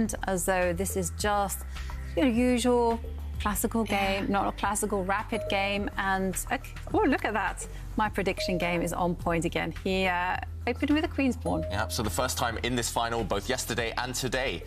pretend as though this is just your usual classical game, not a classical rapid game. And, okay, oh, look at that. My prediction game is on point again. He opened with a queen's pawn. Yeah, so the first time in this final, both yesterday and today,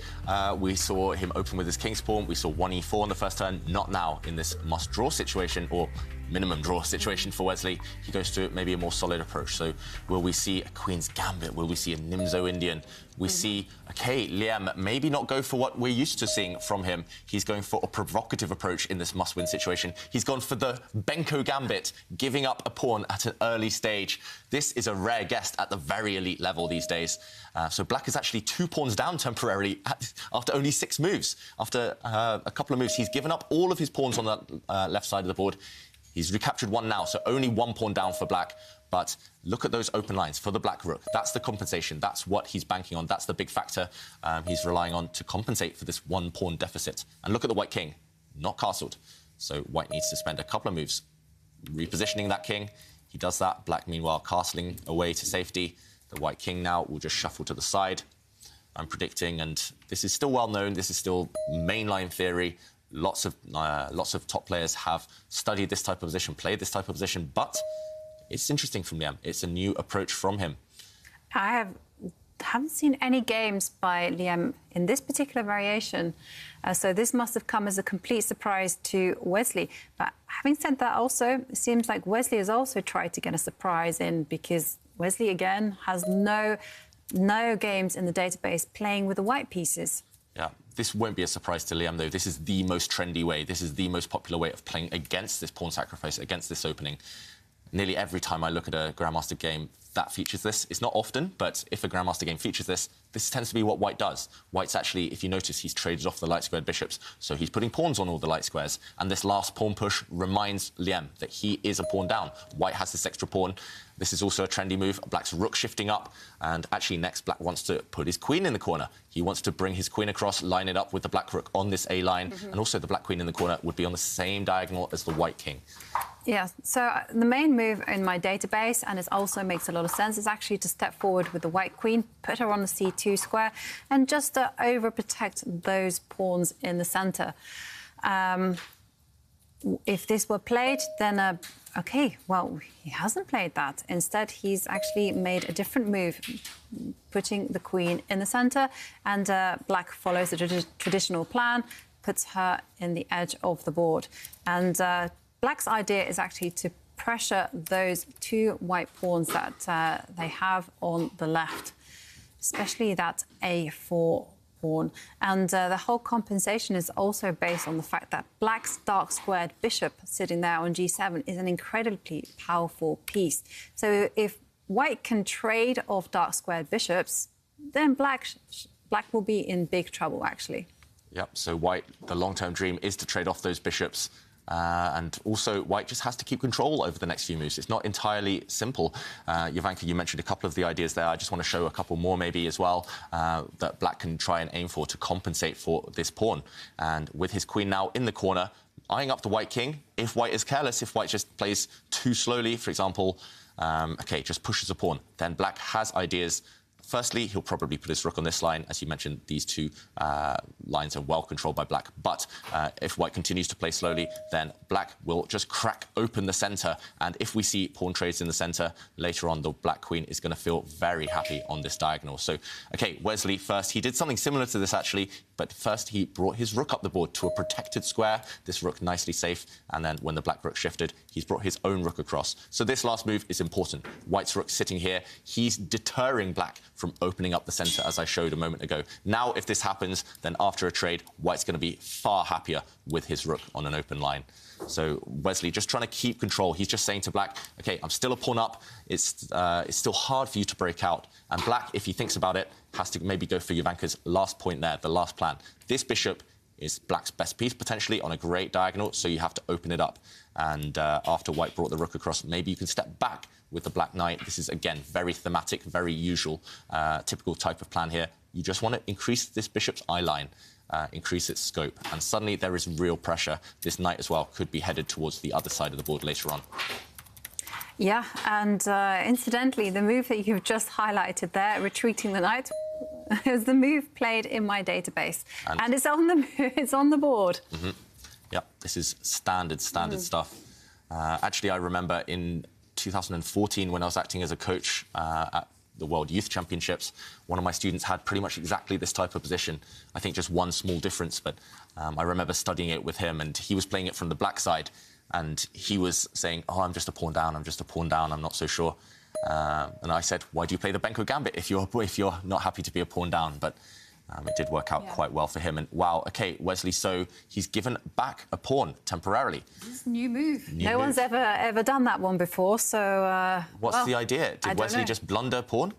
we saw him open with his king's pawn. We saw 1e4 on the first turn, not now in this must-draw situation, or minimum draw situation for Wesley. He goes to maybe a more solid approach. So will we see a queen's gambit? Will we see a Nimzo Indian? We see, okay, Liem maybe not go for what we're used to seeing from him. He's going for a provocative approach in this must-win situation. He's gone for the Benko gambit, giving up a pawn at an early stage. This is a rare guest at the very elite level these days. So Black is actually 2 pawns down temporarily after only 6 moves. After a couple of moves, he's given up all of his pawns on the left side of the board. He's recaptured 1 now, so only 1 pawn down for Black. But look at those open lines for the Black rook. That's the compensation. That's what he's banking on. That's the big factor he's relying on to compensate for this 1 pawn deficit. And look at the White king, not castled. So White needs to spend a couple of moves repositioning that king. He does that. Black, meanwhile, castling away to safety. The White king now will just shuffle to the side. I'm predicting, and this is still well known. This is still mainline theory. Lots of top players have studied this type of position, played this type of position, but it's interesting from Liem. It's a new approach from him. I haven't seen any games by Liem in this particular variation, so this must have come as a complete surprise to Wesley. But having said that, also, it seems like Wesley has also tried to get a surprise in, because Wesley, again, has no games in the database playing with the white pieces. Yeah, this won't be a surprise to Liem, though. This is the most trendy way. This is the most popular way of playing against this pawn sacrifice, against this opening. Nearly every time I look at a Grandmaster game that features this, it's not often, but if a Grandmaster game features this, this tends to be what White does. White's actually, if you notice, he's traded off the light-squared bishops, so he's putting pawns on all the light squares, and this last pawn push reminds Liem that he is a pawn down. White has this extra pawn. This is also a trendy move. Black's rook shifting up, and actually next Black wants to put his queen in the corner. He wants to bring his queen across, line it up with the Black rook on this A line, and also the Black queen in the corner would be on the same diagonal as the White king. Yeah, so the main move in my database, and it also makes a lot of sense, is actually to step forward with the White queen, put her on the C2 square, and just to overprotect those pawns in the centre. If this were played, then, OK, well, he hasn't played that. Instead, he's actually made a different move, putting the queen in the centre, and Black follows the traditional plan, puts her in the edge of the board. And Black's idea is actually to pressure those 2 white pawns that they have on the left, especially that A4 pawn. And the whole compensation is also based on the fact that Black's dark-squared bishop sitting there on G7 is an incredibly powerful piece. So if White can trade off dark-squared bishops, then Black will be in big trouble, actually. Yep, so White, the long-term dream is to trade off those bishops. And also, White just has to keep control over the next few moves. It's not entirely simple. Jovanka, you mentioned a couple of the ideas there. I just want to show a couple more maybe as well that Black can try and aim for to compensate for this pawn. And with his queen now in the corner, eyeing up the White king, if White is careless, if White just plays too slowly, for example, OK, just pushes a pawn, then Black has ideas. Firstly, he'll probably put his rook on this line. As you mentioned, these 2 lines are well controlled by Black. But if White continues to play slowly, then Black will just crack open the centre. And if we see pawn trades in the centre, later on, the Black queen is going to feel very happy on this diagonal. So, OK, Wesley first. He did something similar to this, actually. But first, he brought his rook up the board to a protected square. This rook nicely safe. And then when the Black rook shifted, he's brought his own rook across. So this last move is important. White's rook sitting here. He's deterring Black from opening up the centre, as I showed a moment ago. Now, if this happens, then after a trade, White's going to be far happier with his rook on an open line. So Wesley just trying to keep control. He's just saying to Black, OK, I'm still a pawn up. It's still hard for you to break out. And Black, if he thinks about it, has to maybe go for Jovanka's last point there, the last plan. This bishop is Black's best piece, potentially, on a great diagonal, so you have to open it up. And after White brought the rook across, maybe you can step back with the Black knight. This is, again, very thematic, very usual, typical type of plan here. You just want to increase this bishop's eye line, increase its scope, and suddenly there is real pressure. This knight as well could be headed towards the other side of the board later on. Yeah, and incidentally, the move that you've just highlighted there, retreating the knight, It was the move played in my database, and it's on the board. Mm-hmm. Yeah, this is standard stuff. Actually, I remember in 2014 when I was acting as a coach at the World Youth Championships, one of my students had pretty much exactly this type of position. I think just one small difference, but I remember studying it with him, and he was playing it from the black side, and he was saying, oh, I'm just a pawn down, I'm not so sure. And I said, why do you play the Benko Gambit if you're not happy to be a pawn down? But it did work out quite well for him. And wow, OK, Wesley So, he's given back a pawn temporarily. This is a new move. No one's ever done that one before, so... What's the idea? Did Wesley just blunder pawn?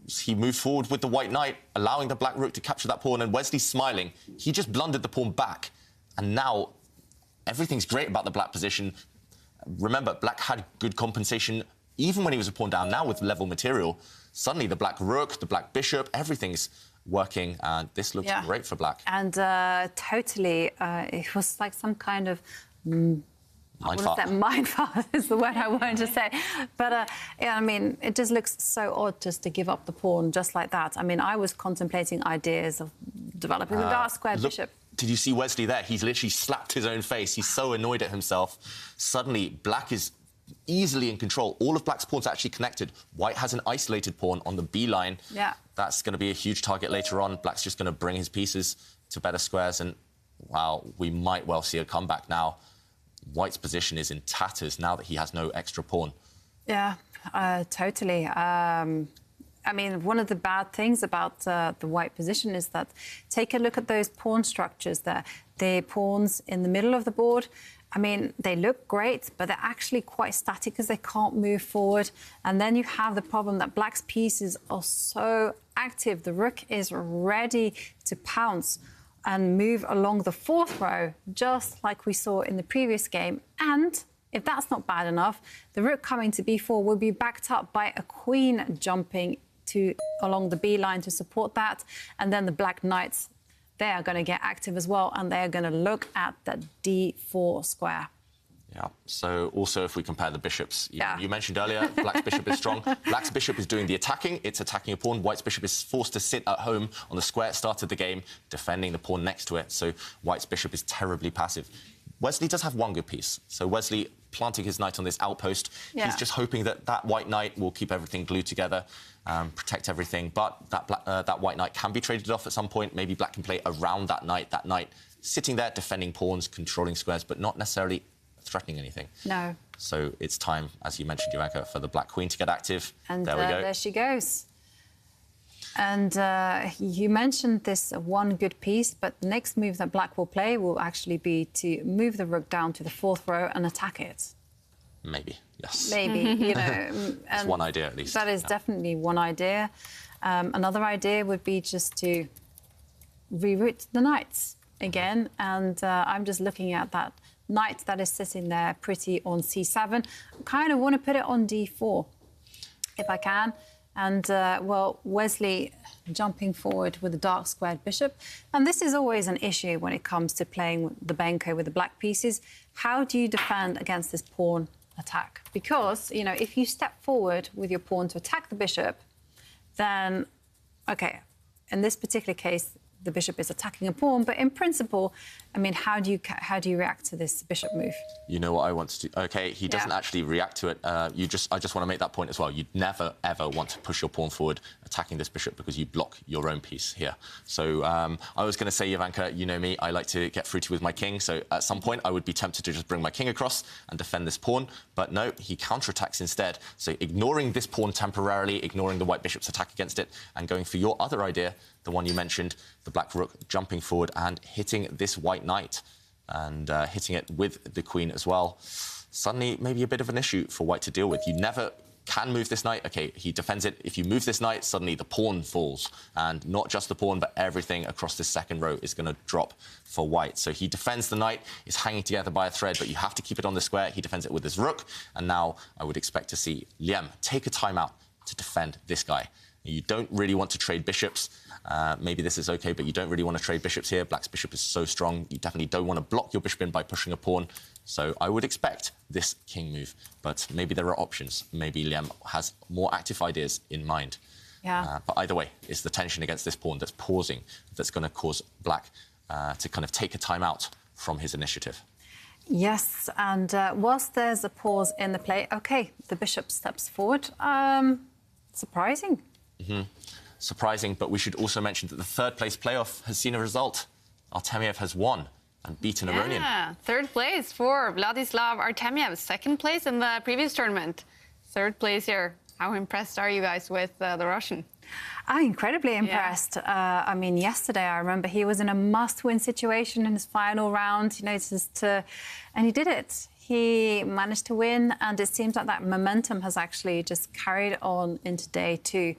He moved forward with the white knight, allowing the black rook to capture that pawn, and Wesley's smiling. He just blundered the pawn back. And now everything's great about the black position. Remember, black had good compensation even when he was a pawn down. Now with level material, suddenly the black rook, the black bishop, everything's working, and this looks great for black. And totally, it was like some kind of... Mindfuck is the word I wanted to say. But, yeah, I mean, it just looks so odd just to give up the pawn just like that. I mean, I was contemplating ideas of developing the dark square bishop. Did you see Wesley there? He's literally slapped his own face. He's so annoyed at himself. Suddenly, black is easily in control. All of black's pawns are actually connected. White has an isolated pawn on the B line. Yeah. That's going to be a huge target later on. Black's just going to bring his pieces to better squares, and, wow, we might well see a comeback now. White's position is in tatters now that he has no extra pawn. Yeah, totally. I mean, one of the bad things about the white position is that take a look at those pawn structures there. The pawns in the middle of the board, I mean, they look great, but they're actually quite static because they can't move forward. And then you have the problem that black's pieces are so active. The rook is ready to pounce and move along the fourth row, just like we saw in the previous game. And if that's not bad enough, the rook coming to b4 will be backed up by a queen jumping along the b line to support that. And then the black knights, they are going to get active as well, and they're going to look at the d4 square. Yeah, so also if we compare the bishops, you mentioned earlier, black's bishop is strong. Black's bishop is doing the attacking, it's attacking a pawn. White's bishop is forced to sit at home on the square at the start of the game, defending the pawn next to it. So White's bishop is terribly passive. Wesley does have one good piece. So Wesley planting his knight on this outpost. He's just hoping that that white knight will keep everything glued together, protect everything. But that white knight can be traded off at some point. Maybe black can play around that knight sitting there, defending pawns, controlling squares, but not necessarily threatening anything. No. So it's time, as you mentioned, Jovanka, for the black queen to get active. And there we go. There she goes. And you mentioned this one good piece, but the next move that black will play will actually be to move the rook down to the fourth row and attack it. Maybe, yes. Maybe, you know. It's one idea, at least. That is definitely one idea. Another idea would be just to reroute the knights again. And I'm just looking at that knight that is sitting there pretty on c7. Kind of want to put it on d4, if I can. And, well, Wesley jumping forward with the dark squared bishop. And this is always an issue when it comes to playing the Benko with the black pieces. How do you defend against this pawn attack? Because, you know, if you step forward with your pawn to attack the bishop, then, OK, in this particular case, the bishop is attacking a pawn, but in principle, I mean, how do you react to this bishop move? You know what I want to do? OK, he doesn't actually react to it. I just want to make that point as well. You'd never, ever want to push your pawn forward attacking this bishop because you block your own piece here. So I was going to say, Jovanka, you know me, I like to get fruity with my king. So at some point, I would be tempted to just bring my king across and defend this pawn. But no, he counterattacks instead. So ignoring this pawn temporarily, ignoring the white bishop's attack against it, and going for your other idea, the one you mentioned, the black rook jumping forward and hitting this white knight and hitting it with the queen as well. Suddenly, maybe a bit of an issue for white to deal with. You never can move this knight. OK, he defends it. If you move this knight, suddenly the pawn falls. And not just the pawn, but everything across this second row is going to drop for white. So he defends the knight. It's hanging together by a thread, but you have to keep it on the square. He defends it with his rook. And now I would expect to see Liem take a timeout to defend this guy. You don't really want to trade bishops. Maybe this is OK, but you don't really want to trade bishops here. Black's bishop is so strong. You definitely don't want to block your bishop in by pushing a pawn. So I would expect this king move. But maybe there are options. Maybe Liem has more active ideas in mind. Yeah. But either way, it's the tension against this pawn that's pausing that's going to cause black to kind of take a time out from his initiative. Yes, and whilst there's a pause in the play, OK, the bishop steps forward. Surprising. Surprising, but we should also mention that the third-place playoff has seen a result. Artemiev has won and beaten Aronian. Yeah, third place for Vladislav Artemiev. Second place in the previous tournament. Third place here. How impressed are you guys with the Russian? I'm incredibly impressed. Yeah. I mean, yesterday I remember he was in a must-win situation in his final round, you know, and he did it. He managed to win, and it seems like that momentum has actually just carried on into day two.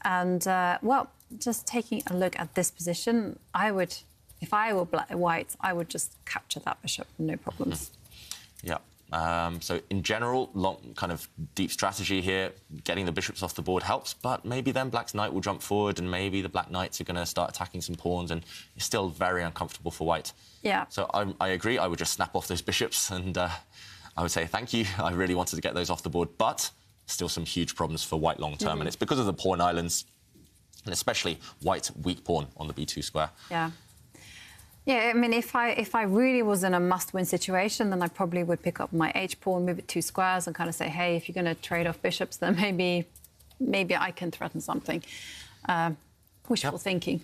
And, well, just taking a look at this position, I would, if I were white, I would just capture that bishop, no problems. Yeah. So in general, long kind of deep strategy here. Getting the bishops off the board helps, but maybe then black's knight will jump forward, and maybe the black knights are going to start attacking some pawns, and it's still very uncomfortable for white. Yeah. So I agree. I would just snap off those bishops, and I would say thank you. I really wanted to get those off the board, but still some huge problems for white long term, and it's because of the pawn islands, and especially white's weak pawn on the b2 square. Yeah. Yeah, I mean, if I really was in a must-win situation, then I probably would pick up my h-pawn, move it 2 squares, and kind of say, hey, if you're going to trade off bishops, then maybe I can threaten something. Wishful thinking.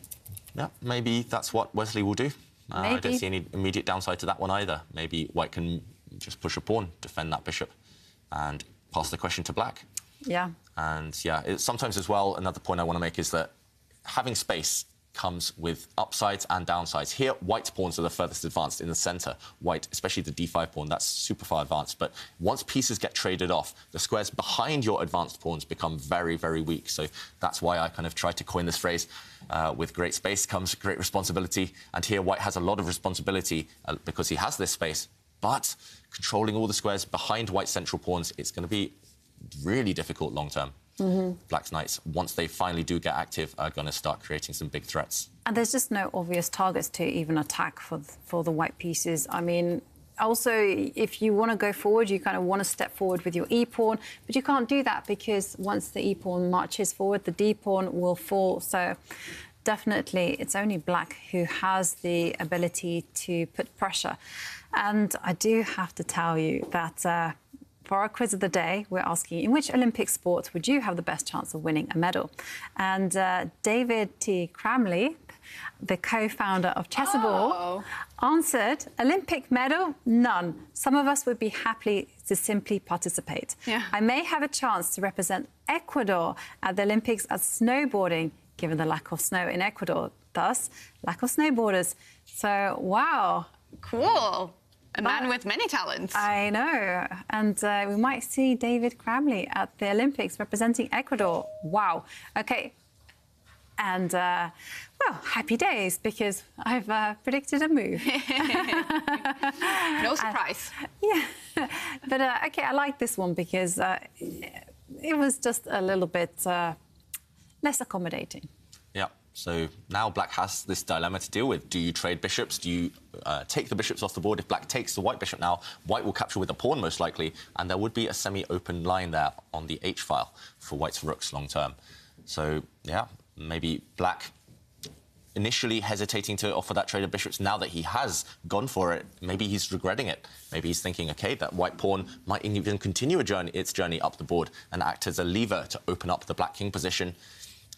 Yeah, maybe that's what Wesley will do. I don't see any immediate downside to that one either. Maybe white can just push a pawn, defend that bishop, and pass the question to black. Yeah. And, yeah, sometimes as well, another point I want to make is that having space comes with upsides and downsides. Here, white's pawns are the furthest advanced in the centre. White, especially the d5 pawn, that's super far advanced. But once pieces get traded off, the squares behind your advanced pawns become very, very weak. So that's why I kind of tried to coin this phrase, with great space comes great responsibility. And here, white has a lot of responsibility because he has this space. But controlling all the squares behind white's central pawns, it's going to be really difficult long term. Black's knights, once they finally do get active, are going to start creating some big threats. And there's just no obvious targets to even attack for the white pieces. I mean, also, if you want to go forward, you kind of want to step forward with your e-pawn, but you can't do that because once the e-pawn marches forward, the d-pawn will fall. So definitely, it's only black who has the ability to put pressure. And I do have to tell you that for our quiz of the day, we're asking, in which Olympic sport would you have the best chance of winning a medal? And David T. Cramley, the co-founder of Chessable, answered, Olympic medal? None. Some of us would be happy to simply participate. Yeah. I may have a chance to represent Ecuador at the Olympics as snowboarding, given the lack of snow in Ecuador. Thus, lack of snowboarders. So, wow. Cool. A man with many talents. I know. And we might see David Cramley at the Olympics representing Ecuador. Wow. OK. And, well, happy days, because I've predicted a move. No surprise. Yeah. But, OK, I like this one because it was just a little bit less accommodating. Yeah. So now black has this dilemma to deal with. Do you trade bishops? Do you take the bishops off the board? If black takes the white bishop now, white will capture with a pawn most likely, and there would be a semi-open line there on the h-file for white's rooks long term. So, yeah, maybe black initially hesitating to offer that trade of bishops. Now that he has gone for it, maybe he's regretting it. Maybe he's thinking, OK, that white pawn might even continue its journey up the board and act as a lever to open up the black king position.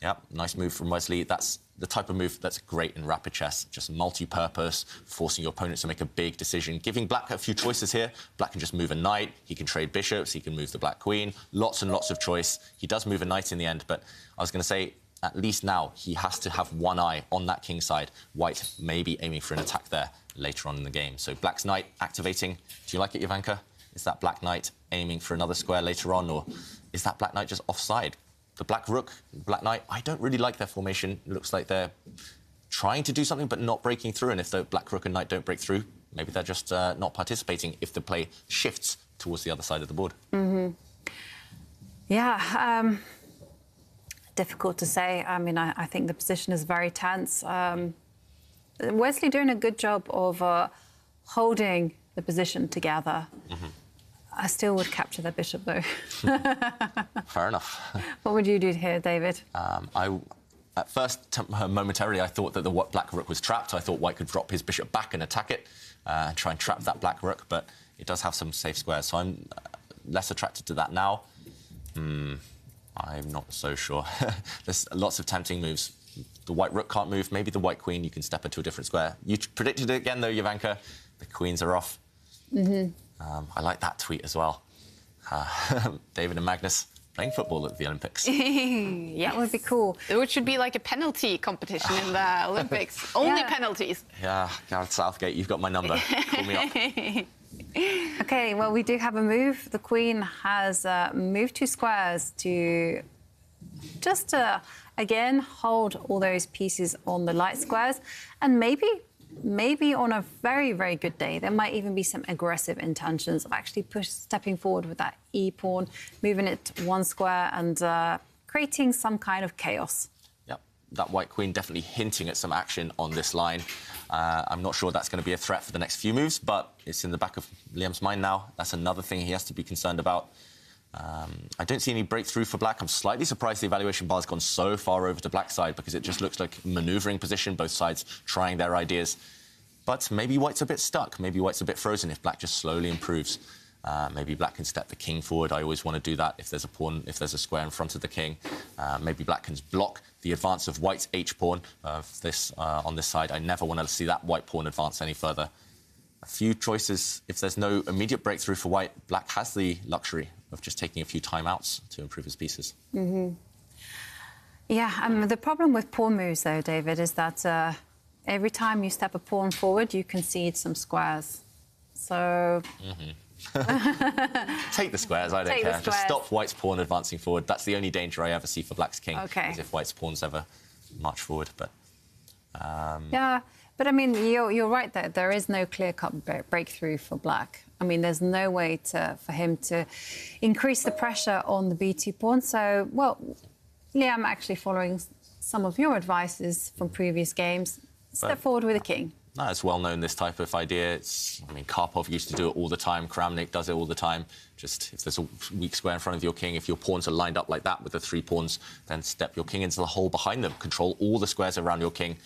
Yeah, nice move from Wesley. That's the type of move that's great in rapid chess, just multi-purpose, forcing your opponents to make a big decision, giving black a few choices here. Black can just move a knight, he can trade bishops, he can move the black queen, lots and lots of choice. He does move a knight in the end, but I was going to say, at least now, he has to have one eye on that king side. White may be aiming for an attack there later on in the game. So black's knight activating. Do you like it, Jovanka? Is that black knight aiming for another square later on, or is that black knight just offside? The black rook, black knight, I don't really like their formation. It looks like they're trying to do something but not breaking through. And if the black rook and knight don't break through, maybe they're just not participating if the play shifts towards the other side of the board. Yeah, difficult to say. I mean, I think the position is very tense. Wesley doing a good job of holding the position together. I still would capture the bishop, though. Fair enough. What would you do here, David? At first, momentarily, I thought that the black rook was trapped. I thought white could drop his bishop back and attack it, and try and trap that black rook, but it does have some safe squares, so I'm less attracted to that now. I'm not so sure. There's lots of tempting moves. The white rook can't move. Maybe the white queen, you can step into a different square. You predicted it again, though, Jovanka. The queens are off. I like that tweet as well. David and Magnus playing football at the Olympics. Yeah, that would be cool. It should be like a penalty competition in the Olympics. Only penalties. Yeah, Gareth Southgate, you've got my number. Call me up. OK, well, we do have a move. The queen has moved 2 squares to just, again, hold all those pieces on the light squares. And maybe on a very, very good day, there might even be some aggressive intentions of actually stepping forward with that e-pawn, moving it 1 square and creating some kind of chaos. Yep, that white queen definitely hinting at some action on this line. I'm not sure that's going to be a threat for the next few moves, but it's in the back of Liem's mind now. That's another thing he has to be concerned about. I don't see any breakthrough for black. I'm slightly surprised the evaluation bar has gone so far over to black side because it just looks like manoeuvring position, both sides trying their ideas. But maybe white's a bit stuck. Maybe white's a bit frozen if black just slowly improves. Maybe black can step the king forward. I always want to do that if there's a pawn, if there's a square in front of the king. Maybe black can block the advance of white's h-pawn on this side. I never want to see that white pawn advance any further. A few choices. If there's no immediate breakthrough for white, black has the luxury of just taking a few timeouts to improve his pieces. Yeah, the problem with pawn moves, though, David, is that every time you step a pawn forward, you concede some squares. So... Take the squares, I don't care. Just stop white's pawn advancing forward. That's the only danger I ever see for black's king, is if white's pawns ever march forward. But yeah, but I mean, you're right that there is no clear-cut breakthrough for black. I mean, there's no way for him to increase the pressure on the b2 pawn. So, well, Liem actually following some of your advices from previous games. Step forward with a king. No, it's well known, this type of idea. I mean, Karpov used to do it all the time. Kramnik does it all the time. Just if there's a weak square in front of your king, if your pawns are lined up like that with the 3 pawns, then step your king into the hole behind them. Control all the squares around your king.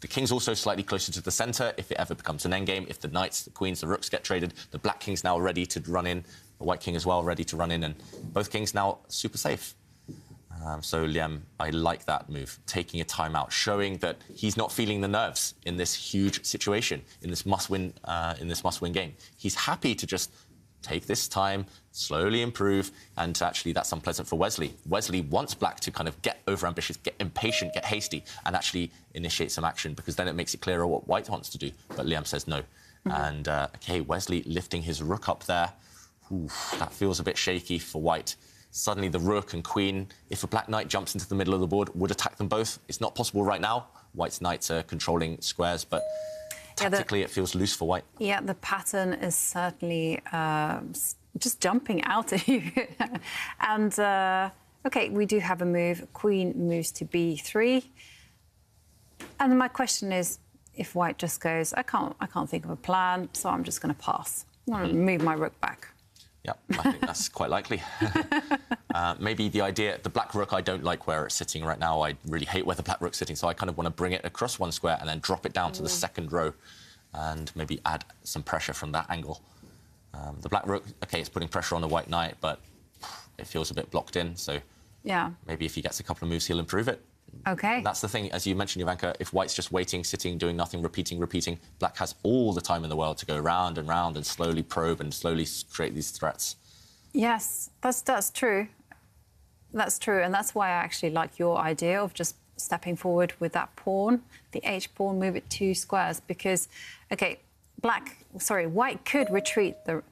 The king's also slightly closer to the centre if it ever becomes an endgame. If the knights, the queens, the rooks get traded, the black king's now ready to run in. The white king as well, ready to run in. And both kings now super safe. So Liem, I like that move, taking a timeout, showing that he's not feeling the nerves in this huge situation, in this must-win game. He's happy to just take this time, slowly improve, and actually that's unpleasant for Wesley. Wesley wants black to kind of get overambitious, get impatient, get hasty, and actually initiate some action, because then it makes it clearer what white wants to do. But Liem says no. And, OK, Wesley lifting his rook up there. Oof, that feels a bit shaky for white. Suddenly the rook and queen, if a black knight jumps into the middle of the board, would attack them both. It's not possible right now. White's knights are controlling squares, but tactically it feels loose for white. Yeah, the pattern is certainly just jumping out at you. And, OK, we do have a move. Queen moves to b3. And my question is, if white just goes, I can't think of a plan, so I'm just going to pass. I'm going to move my rook back. Yeah, I think that's quite likely. Maybe the idea, the black rook, I don't like where it's sitting right now. I really hate where the black rook's sitting, so I kind of want to bring it across 1 square and then drop it down to the 2nd row and maybe add some pressure from that angle. The black rook, OK, it's putting pressure on the white knight, but it feels a bit blocked in, so maybe if he gets a couple of moves, he'll improve it. OK. And that's the thing, as you mentioned, Jovanka, if white's just waiting, sitting, doing nothing, repeating, black has all the time in the world to go round and round and slowly probe and slowly create these threats. Yes, that's true. That's true, and that's why I actually like your idea of just stepping forward with that pawn, the h-pawn, move it 2 squares, because, OK, white could retreat the...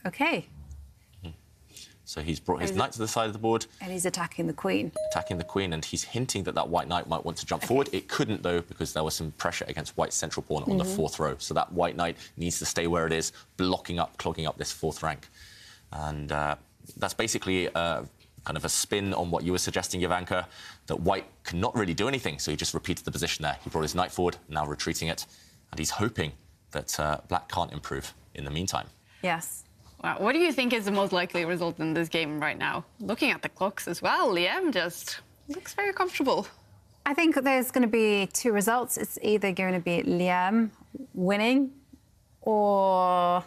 OK. So he's brought his knight to the side of the board. And he's attacking the queen. Attacking the queen, and he's hinting that that white knight might want to jump forward. It couldn't, though, because there was some pressure against white's central pawn on the 4th row. So that white knight needs to stay where it is, blocking up, clogging up this 4th rank. And that's basically kind of a spin on what you were suggesting, Jovanka, that white cannot really do anything. So he just repeated the position there. He brought his knight forward, now retreating it. And he's hoping that black can't improve in the meantime. Yes. Wow. What do you think is the most likely result in this game right now? Looking at the clocks as well, Liem just looks very comfortable. I think there's going to be two results. It's either going to be Liem winning or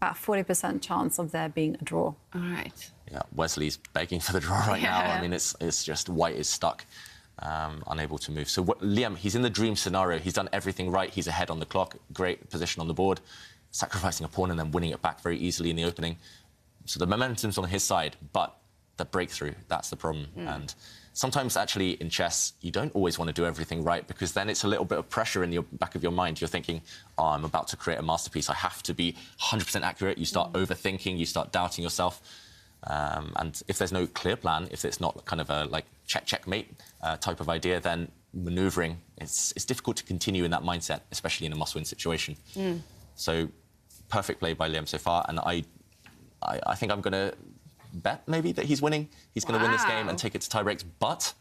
about 40% chance of there being a draw. All right. Yeah, Wesley's begging for the draw right now. I mean, it's just white is stuck, unable to move. So Liem, he's in the dream scenario. He's done everything right. He's ahead on the clock, great position on the board, sacrificing a pawn and then winning it back very easily in the opening. So the momentum's on his side, but the breakthrough, that's the problem. And sometimes, actually, in chess, you don't always want to do everything right because then it's a little bit of pressure in the back of your mind. You're thinking, oh, I'm about to create a masterpiece. I have to be 100% accurate. You start overthinking. You start doubting yourself. And if there's no clear plan, if it's not kind of a like checkmate type of idea, then manoeuvring, it's difficult to continue in that mindset, especially in a must-win situation. So perfect play by Liem so far. And I think I'm going to bet maybe that he's winning. He's going to win this game and take it to tie breaks. But,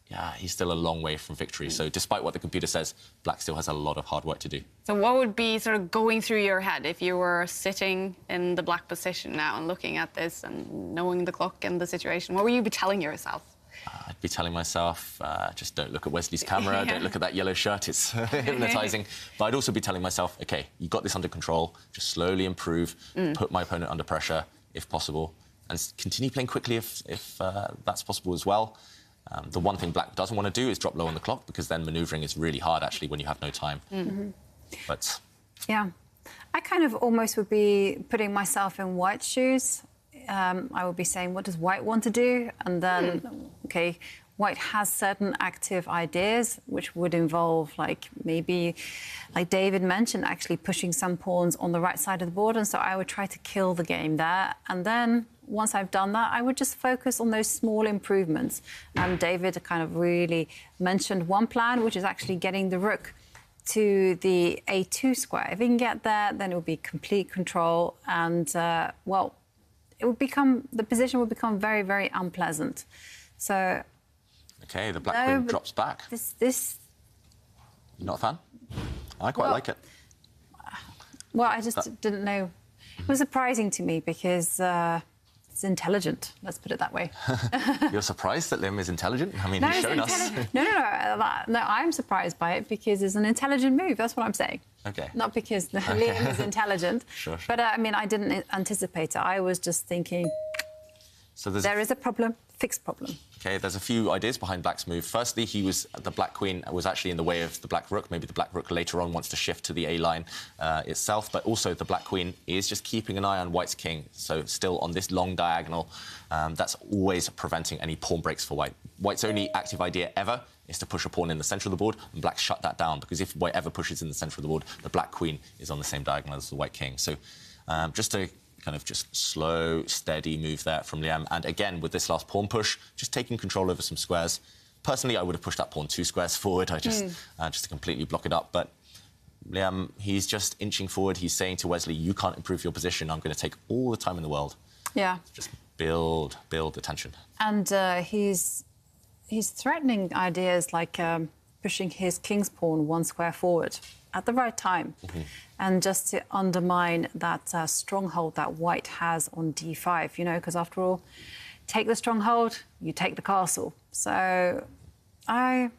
yeah, he's still a long way from victory. So despite what the computer says, Black still has a lot of hard work to do. So what would be sort of going through your head if you were sitting in the Black position now and looking at this and knowing the clock and the situation? What would you be telling yourself? I'd be telling myself, just don't look at Wesley's camera, don't look at that yellow shirt, it's hypnotising. But I'd also be telling myself, OK, you got this under control, just slowly improve, put my opponent under pressure, if possible, and continue playing quickly if that's possible as well. The one thing Black doesn't want to do is drop low on the clock because then manoeuvring is really hard, actually, when you have no time. But... yeah, I kind of almost would be putting myself in White's shoes. I would be saying, what does White want to do? And then, OK, White has certain active ideas, which would involve, like, maybe, like David mentioned, actually pushing some pawns on the right side of the board. And so I would try to kill the game there. And then, once I've done that, I would just focus on those small improvements. David kind of really mentioned one plan, which is actually getting the rook to the A2 square. If he can get there, then it will be complete control. And, well, it would become, the position would become very, very unpleasant. So... OK, the Black queen drops back. This... You're not a fan? I quite like it. Well, I just didn't know. It was surprising to me because it's intelligent, let's put it that way. You're surprised that Liem is intelligent? I mean, no, he's shown us. No, I'm surprised by it because it's an intelligent move, that's what I'm saying. OK. Not because Liem is intelligent. Sure. But, I mean, I didn't anticipate it. I was just thinking, so there is a problem, fixed problem. OK, there's a few ideas behind Black's move. Firstly, the Black queen was actually in the way of the Black rook. Maybe the Black rook later on wants to shift to the A line itself. But also, the Black queen is just keeping an eye on White's king. So still on this long diagonal, that's always preventing any pawn breaks for White. White's only active idea ever is to push a pawn in the centre of the board, and Black shut that down, because if White ever pushes in the centre of the board, the Black queen is on the same diagonal as the White king. So just a kind of just slow, steady move there from Liem. And again, with this last pawn push, just taking control over some squares. Personally, I would have pushed that pawn 2 squares forward, just to completely block it up. But Liem, he's just inching forward. He's saying to Wesley, you can't improve your position. I'm going to take all the time in the world. Yeah. Just build the tension. And he's threatening ideas like pushing his king's pawn 1 square forward at the right time, and just to undermine that stronghold that White has on d5, you know, because after all, take the stronghold, you take the castle. So I'm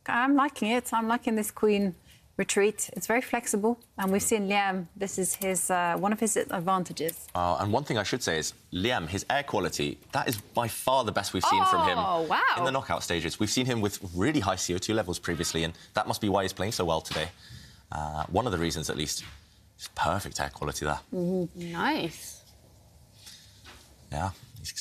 liking it. I'm liking this queen retreat. It's very flexible, and we've seen Liem, this is his one of his advantages. And one thing I should say is, Liem, his air quality, that is by far the best we've seen from him in the knockout stages. We've seen him with really high CO2 levels previously, and that must be why he's playing so well today. One of the reasons, at least. Just perfect air quality there. Nice. Yeah,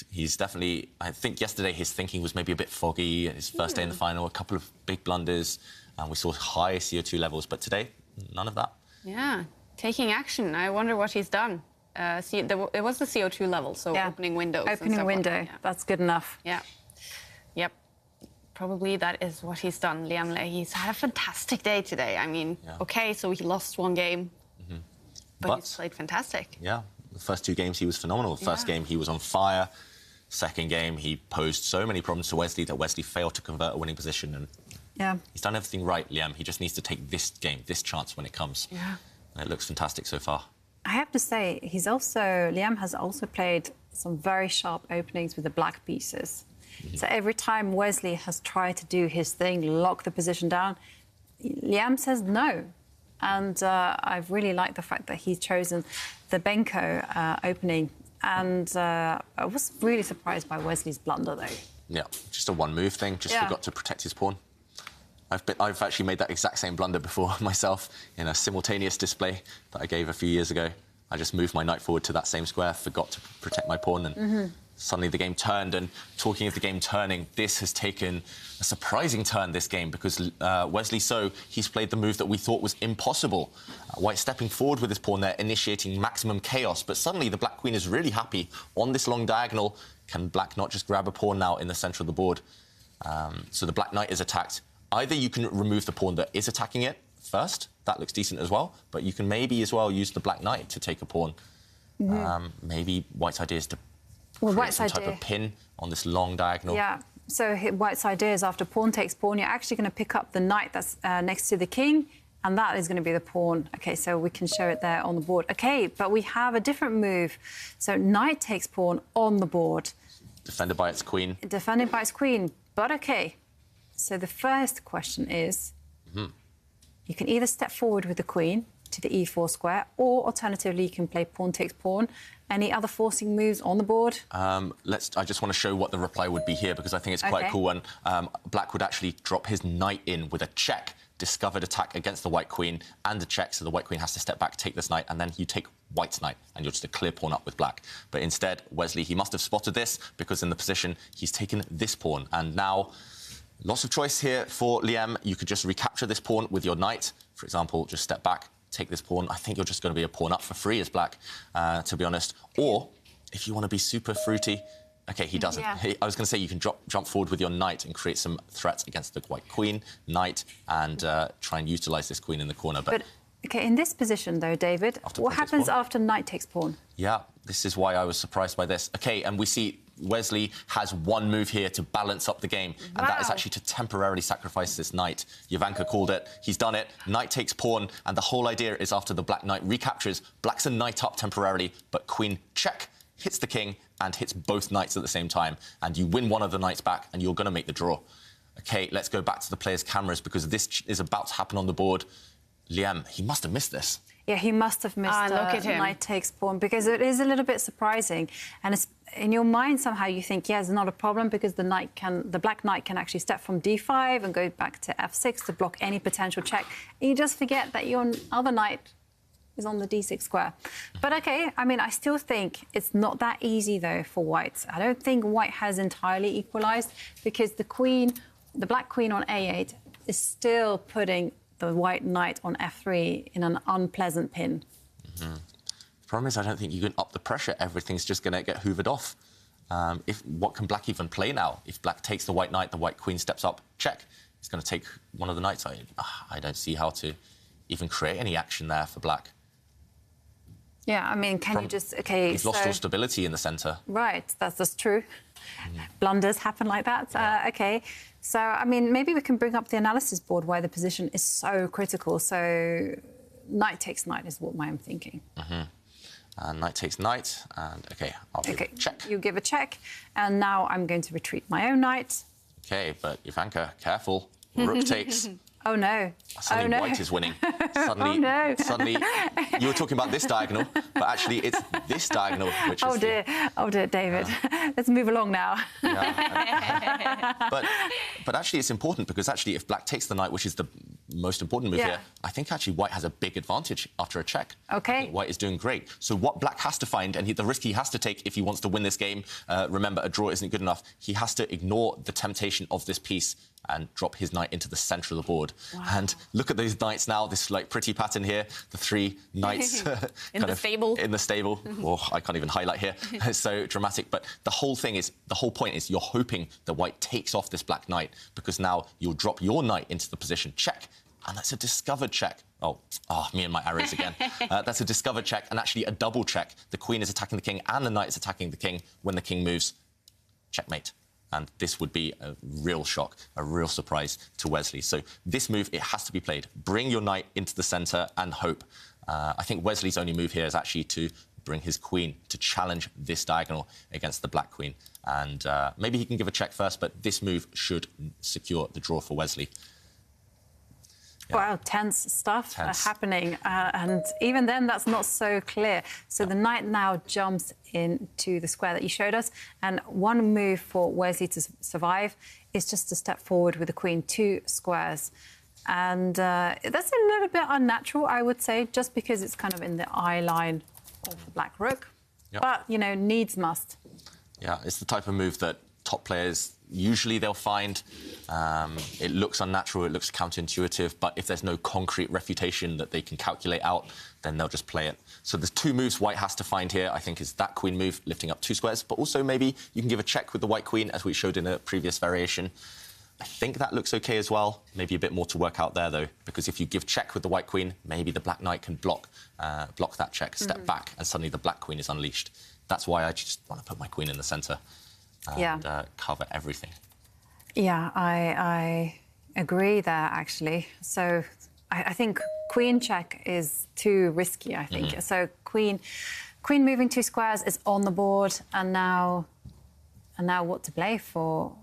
he's definitely... I think yesterday his thinking was maybe a bit foggy. His first day in the final, a couple of big blunders. And we saw high CO2 levels, but today, none of that. Yeah, taking action. I wonder what he's done. It was the CO2 level, so opening windows. Opening window, that's good enough. Yeah. Yep. Probably that is what he's done, Liem. He's had a fantastic day today. I mean, OK, so he lost 1 game, but he's played fantastic. Yeah, the first 2 games he was phenomenal. The first game he was on fire. Second game he posed so many problems to Wesley that Wesley failed to convert a winning position. And he's done everything right, Liem. He just needs to take this game, this chance when it comes. Yeah. And it looks fantastic so far. I have to say, Liem has also played some very sharp openings with the black pieces. So every time Wesley has tried to do his thing, lock the position down, Liem says no. And I've really liked the fact that he's chosen the Benko opening. And I was really surprised by Wesley's blunder, though. Yeah, just a one-move thing, just forgot to protect his pawn. I've actually made that exact same blunder before myself in a simultaneous display that I gave a few years ago. I just moved my knight forward to that same square, forgot to protect my pawn, and suddenly the game turned. And talking of the game turning, this has taken a surprising turn, this game, because Wesley So, he's played the move that we thought was impossible. White stepping forward with his pawn there, initiating maximum chaos. But suddenly the black queen is really happy on this long diagonal. Can black not just grab a pawn now in the centre of the board? So the black knight is attacked. Either you can remove the pawn that is attacking it first, that looks decent as well, but you can maybe as well use the black knight to take a pawn. Maybe White's idea is to create some type of pin on this long diagonal. Yeah, so White's idea is after pawn takes pawn, you're actually going to pick up the knight that's next to the king, and that is going to be the pawn. OK, so we can show it there on the board. OK, but we have a different move. So knight takes pawn on the board. Defended by its queen. Defended by its queen, but OK. So the first question is, you can either step forward with the queen to the e4 square, or alternatively, you can play pawn takes pawn. Any other forcing moves on the board? I just want to show what the reply would be here, because I think it's quite a cool one. Black would actually drop his knight in with a check, discovered attack against the white queen, and a check, so the white queen has to step back, take this knight, and then you take White's knight, and you're just a clear pawn up with black. But instead, Wesley, he must have spotted this, because in the position, he's taken this pawn, and now lots of choice here for Liem. You could just recapture this pawn with your knight. For example, just step back, take this pawn. I think you're just going to be a pawn up for free as black, to be honest. Or, if you want to be super fruity, OK, he doesn't. I was going to say you can jump forward with your knight and create some threats against the white queen, knight, and try and utilise this queen in the corner. But OK, in this position, though, David, what happens after knight takes pawn? Yeah, this is why I was surprised by this. OK, and we see Wesley has one move here to balance up the game, and that is actually to temporarily sacrifice this knight. Jovanka called it. He's done it. Knight takes pawn, and the whole idea is after the black knight recaptures, black's a knight up temporarily, but queen check hits the king and hits both knights at the same time, and you win one of the knights back, and you're going to make the draw. OK, let's go back to the players' cameras, because this is about to happen on the board. Liem, he must have missed this. Yeah, he must have missed knight takes pawn, because it is a little bit surprising. And it's, in your mind, somehow you think, yeah, it's not a problem, because the black knight can actually step from d5 and go back to f6 to block any potential check. And you just forget that your other knight is on the d6 square. But OK, I mean, I still think it's not that easy, though, for White. I don't think White has entirely equalised, because the black queen on a8 is still putting the white knight on f3 in an unpleasant pin. The problem is, I don't think you can up the pressure. Everything's just going to get hoovered off. What can black even play now? If black takes the white knight, the white queen steps up, check. It's going to take one of the knights. I don't see how to even create any action there for black. Yeah, I mean, can you just... OK, he's lost all stability in the centre. Right, that's true. Blunders happen like that. OK, so, I mean, maybe we can bring up the analysis board why the position is so critical. So, knight takes knight is what I'm thinking. And knight takes knight, and OK, I'll give a check. You give a check, and now I'm going to retreat my own knight. OK, but Jovanka, careful. Rook takes. Oh, no. Suddenly White is winning. Suddenly, suddenly, you were talking about this diagonal, but actually it's this diagonal which is... Oh, dear, David. Let's move along now. But actually it's important, because actually if black takes the knight, which is the most important move here, I think actually White has a big advantage after a check. OK. I think White is doing great. So what black has to find, and the risk he has to take if he wants to win this game, remember, a draw isn't good enough, he has to ignore the temptation of this piece and drop his knight into the centre of the board. Wow. And look at those knights now, this like pretty pattern here, the three knights in the stable. In the stable. Oh, I can't even highlight here. It's so dramatic. But the whole point is you're hoping that White takes off this black knight, because now you'll drop your knight into the position check, and that's a discovered check. Oh, me and my arrows again. That's a discovered check, and actually a double check. The queen is attacking the king and the knight is attacking the king. When the king moves, checkmate. and this would be a real shock, a real surprise to Wesley. So this move, it has to be played. Bring your knight into the centre and hope. I think Wesley's only move here is actually to bring his queen to challenge this diagonal against the black queen. And maybe he can give a check first, but this move should secure the draw for Wesley. Yeah. Wow, tense stuff happening. And even then, that's not so clear. So the knight now jumps into the square that you showed us. And one move for Wesley to survive is just to step forward with the queen 2 squares. And that's a little bit unnatural, I would say, just because it's kind of in the eye line of the black rook. Yep. But, you know, needs must. Yeah, it's the type of move that top players, usually they'll find. It looks unnatural, it looks counterintuitive, but if there's no concrete refutation that they can calculate out, then they'll just play it. So there's 2 moves White has to find here, I think, is that queen move, lifting up 2 squares, but also maybe you can give a check with the white queen, as we showed in a previous variation. I think that looks OK as well. Maybe a bit more to work out there, though, because if you give check with the white queen, maybe the black knight can block that check, step back, and suddenly the black queen is unleashed. That's why I just want to put my queen in the centre and cover everything. Yeah, I agree there, actually. So I think queen check is too risky, I think. So queen moving 2 squares is on the board, and now what to play for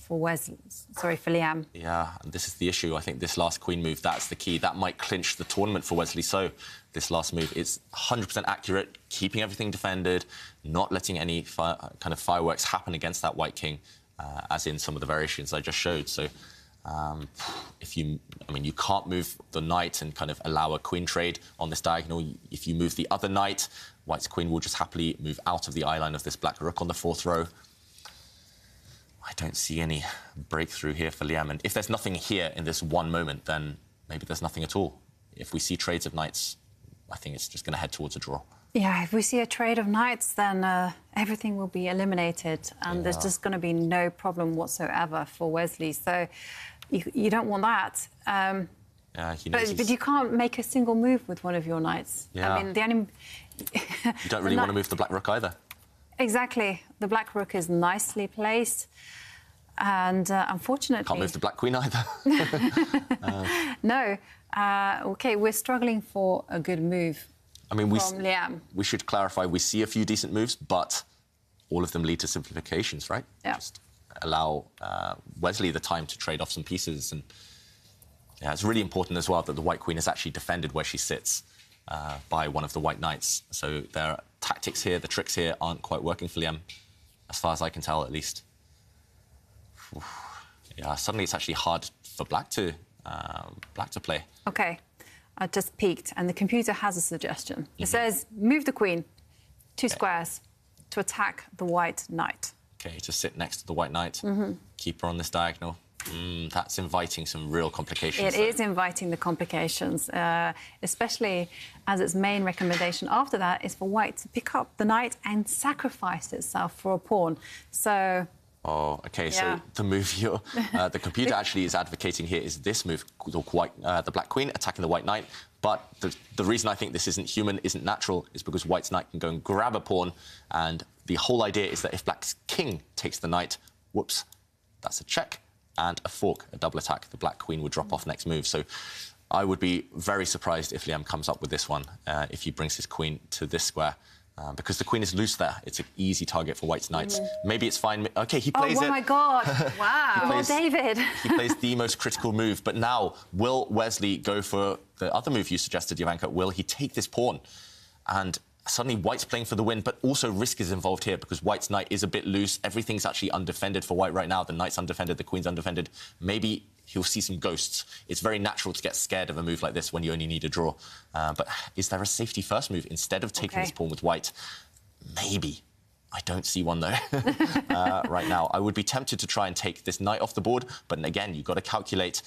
Wesley, sorry, for Liem. Yeah, and this is the issue. I think this last queen move, that's the key. That might clinch the tournament for Wesley So. This last move is 100% accurate, keeping everything defended, not letting any kind of fireworks happen against that white king, as in some of the variations I just showed. So you can't move the knight and kind of allow a queen trade on this diagonal. If you move the other knight, White's queen will just happily move out of the eye line of this black rook on the 4th row. I don't see any breakthrough here for Liem. And if there's nothing here in this one moment, then maybe there's nothing at all. If we see trades of knights, I think it's just going to head towards a draw. Yeah, if we see a trade of knights, then everything will be eliminated, and there's just going to be no problem whatsoever for Wesley. So you don't want that. But you can't make a single move with one of your knights. Yeah. I mean, the only... You don't really want to move the black rook either. Exactly. The black rook is nicely placed, and unfortunately... Can't move the black queen either. No. OK, we're struggling for a good move. I mean, we should clarify, we see a few decent moves, but all of them lead to simplifications, right? Yeah. Just allow Wesley the time to trade off some pieces. And yeah, it's really important as well that the white queen is actually defended where she sits by one of the white knights. So there are tactics here, the tricks here aren't quite working for Liem, as far as I can tell, at least. Yeah, suddenly it's actually hard for black to play. OK. I just peeked, and the computer has a suggestion. It says, move the queen 2 squares to attack the white knight. OK, to sit next to the white knight, keep her on this diagonal. That's inviting some real complications. It is inviting the complications, especially as its main recommendation after that is for white to pick up the knight and sacrifice itself for a pawn. So... Oh, OK, so the move the computer actually is advocating here is this move, the black queen attacking the white knight. But the reason I think this isn't human, isn't natural, is because white's knight can go and grab a pawn. And the whole idea is that if black's king takes the knight, whoops, that's a check. And a fork, a double attack, the black queen would drop off next move. So I would be very surprised if Liem comes up with this one, if he brings his queen to this square. Because the queen is loose there. It's an easy target for white's knights. Maybe it's fine. OK, he plays it. Oh, my God. Wow. David. He plays the most critical move. But now, will Wesley go for the other move you suggested, Jovanka? Will he take this pawn? And suddenly white's playing for the win, but also risk is involved here because white's knight is a bit loose. Everything's actually undefended for white right now. The knight's undefended, the queen's undefended. Maybe he'll see some ghosts. It's very natural to get scared of a move like this when you only need a draw. But is there a safety first move instead of taking this pawn with white? Maybe. I don't see one, though, right now. I would be tempted to try and take this knight off the board, but again, you've got to calculate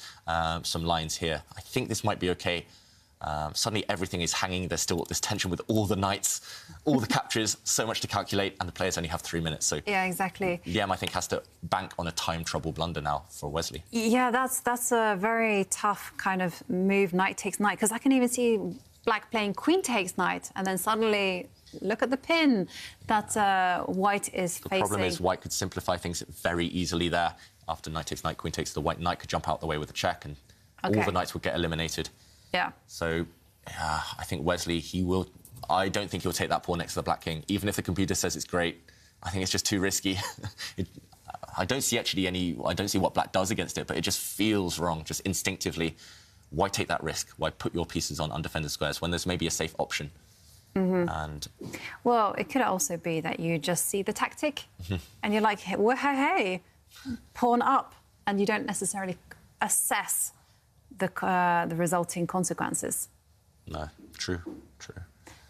some lines here. I think this might be OK. Suddenly everything is hanging. There's still this tension with all the knights, all the captures, so much to calculate, and the players only have 3 minutes. So yeah, exactly. Liem, I think, has to bank on a time trouble blunder now for Wesley. Yeah, that's a very tough kind of move, knight takes knight, because I can even see black playing queen takes knight, and then suddenly Look at the pin that White is facing. The problem is White could simplify things very easily there. After knight takes knight, queen takes, the White knight could jump out the way with a check, and all the knights would get eliminated. Yeah. So I think Wesley, I don't think he'll take that pawn next to the black king, even if the computer says it's great. I think it's just too risky. I don't see what black does against it, but it just feels wrong, just instinctively. Why take that risk? Why put your pieces on undefended squares when there's maybe a safe option? And well, it could also be that you just see the tactic and you're like, hey, pawn up, and you don't necessarily assess the resulting consequences. No, true.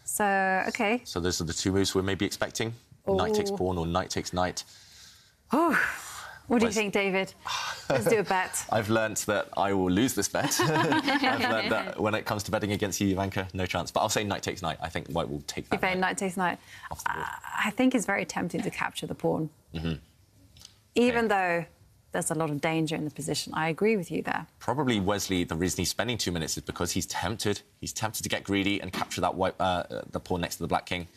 So, OK. So those are the two moves we're maybe expecting. Knight takes pawn or knight takes knight. Oh, what do you think, David? Let's do a bet. I've learnt that I will lose this bet. I've learnt that when it comes to betting against you, Ivanka, no chance. But I'll say knight takes knight. I think White will take that. You say knight takes knight. I think it's very tempting to capture the pawn. Even though there's a lot of danger in the position. I agree with you there. Probably Wesley, the reason he's spending 2 minutes is because he's tempted. He's tempted to get greedy and capture that white, the pawn next to the black king.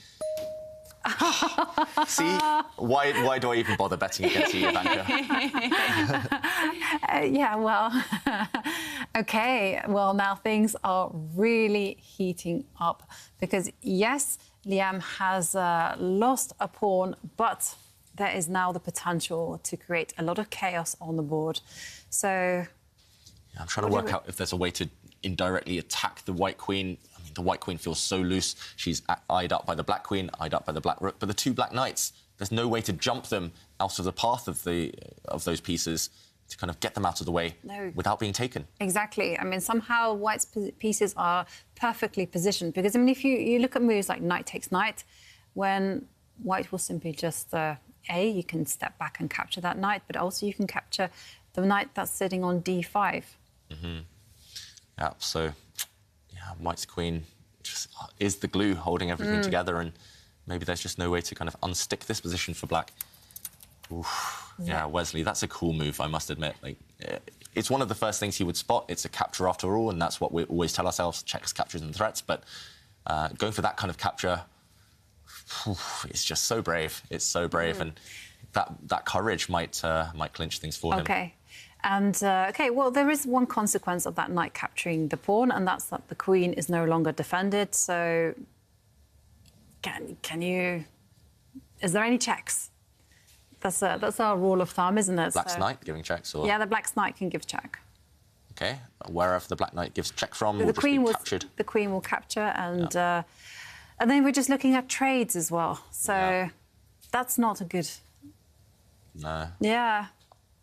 See? Why do I even bother betting against you, Ivanka? Yeah, well, OK. Well, now things are really heating up because, yes, Liem has lost a pawn, but there is now the potential to create a lot of chaos on the board. So I'm trying to work out if there's a way to indirectly attack the white queen. I mean, the white queen feels so loose. She's eyed up by the black queen, eyed up by the black rook. But the two black knights, there's no way to jump them out of the path of those pieces to kind of get them out of the way without being taken. Exactly. I mean, somehow White's pieces are perfectly positioned because, I mean, if you look at moves like knight takes knight, when White will simply just... you can step back and capture that knight, but also you can capture the knight that's sitting on d5. Yeah, so White's queen just is the glue holding everything together, and maybe there's just no way to kind of unstick this position for black. Oof. Yeah, Wesley, that's a cool move, I must admit. Like, it's one of the first things he would spot. It's a capture after all, and that's what we always tell ourselves, checks, captures and threats, but going for that kind of capture, it's just so brave. It's so brave, and that courage might clinch things for him. OK. And, OK, well, there is one consequence of that knight capturing the pawn, and that's that the queen is no longer defended. So can you... Is there any checks? That's our rule of thumb, isn't it? Black's knight giving checks? Or... Yeah, the black's knight can give check. OK. Wherever the black knight gives check from, the queen will captured. The queen will capture, and then we're just looking at trades as well. So that's not a good... No. Yeah.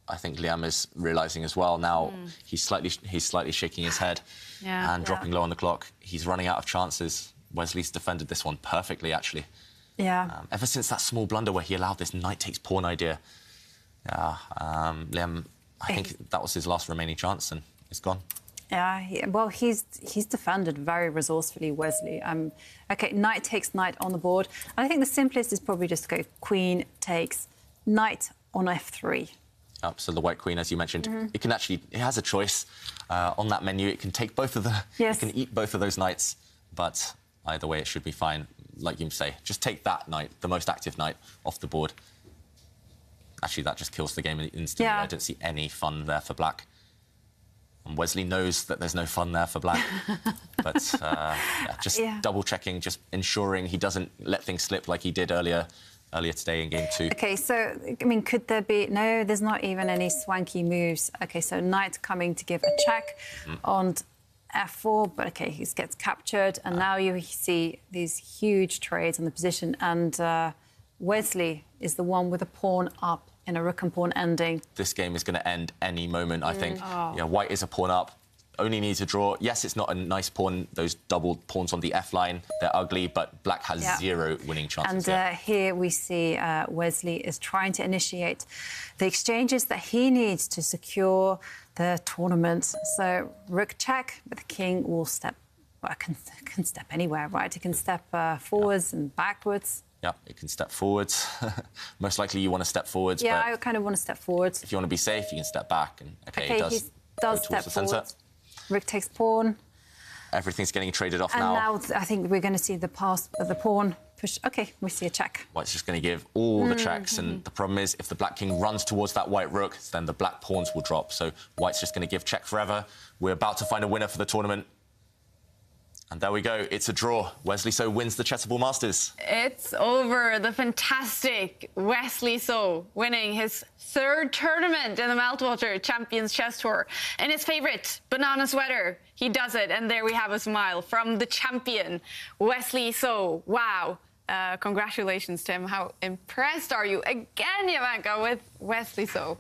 I think Liem is realising as well now. He's slightly shaking his head and dropping low on the clock. He's running out of chances. Wesley's defended this one perfectly, actually. Yeah. Ever since that small blunder where he allowed this knight takes pawn idea. Liem, I think that was his last remaining chance, and it's gone. Yeah, well, he's defended very resourcefully, Wesley. OK, knight takes knight on the board. And I think the simplest is probably just to go queen takes knight on f3. So the white queen, as you mentioned, it has a choice on that menu. It can take both of it can eat both of those knights, but either way, it should be fine. Like you say, just take that knight, the most active knight, off the board. Actually, that just kills the game instantly. Yeah. I don't see any fun there for black. And Wesley knows that there's no fun there for black. But just double-checking, just ensuring he doesn't let things slip like he did earlier today in game 2. OK, so, I mean, could there be... No, there's not even any swanky moves. OK, so knight coming to give a check on f4, but, OK, he gets captured, and now you see these huge trades on the position, and Wesley is the one with a pawn up in a rook and pawn ending. This game is going to end any moment, I think. Yeah, White is a pawn up. Only needs a draw. Yes, it's not a nice pawn, those double pawns on the F-line. They're ugly, but black has zero winning chances. And here we see Wesley is trying to initiate the exchanges that he needs to secure the tournament. So rook check, but the king will step... Well, can step anywhere, right? It can step forwards and backwards. Yeah, it can step forwards. Most likely you want to step forwards. Yeah, but I kind of want to step forwards. If you want to be safe, you can step back. And, OK, he does step forwards. Rook takes pawn. Everything's getting traded off and now. now I think we're going to see the pass of the pawn push. OK, we see a check. White's just going to give all the checks, and the problem is if the black king runs towards that white rook, then the black pawns will drop. So White's just going to give check forever. We're about to find a winner for the tournament. And there we go. It's a draw. Wesley So wins the Chessable Masters. It's over. The fantastic Wesley So winning his 3rd tournament in the Meltwater Champions Chess Tour. And his favourite, banana sweater. He does it. And there we have a smile from the champion, Wesley So. Wow. Congratulations, Tim. How impressed are you again, Jovanka, with Wesley So?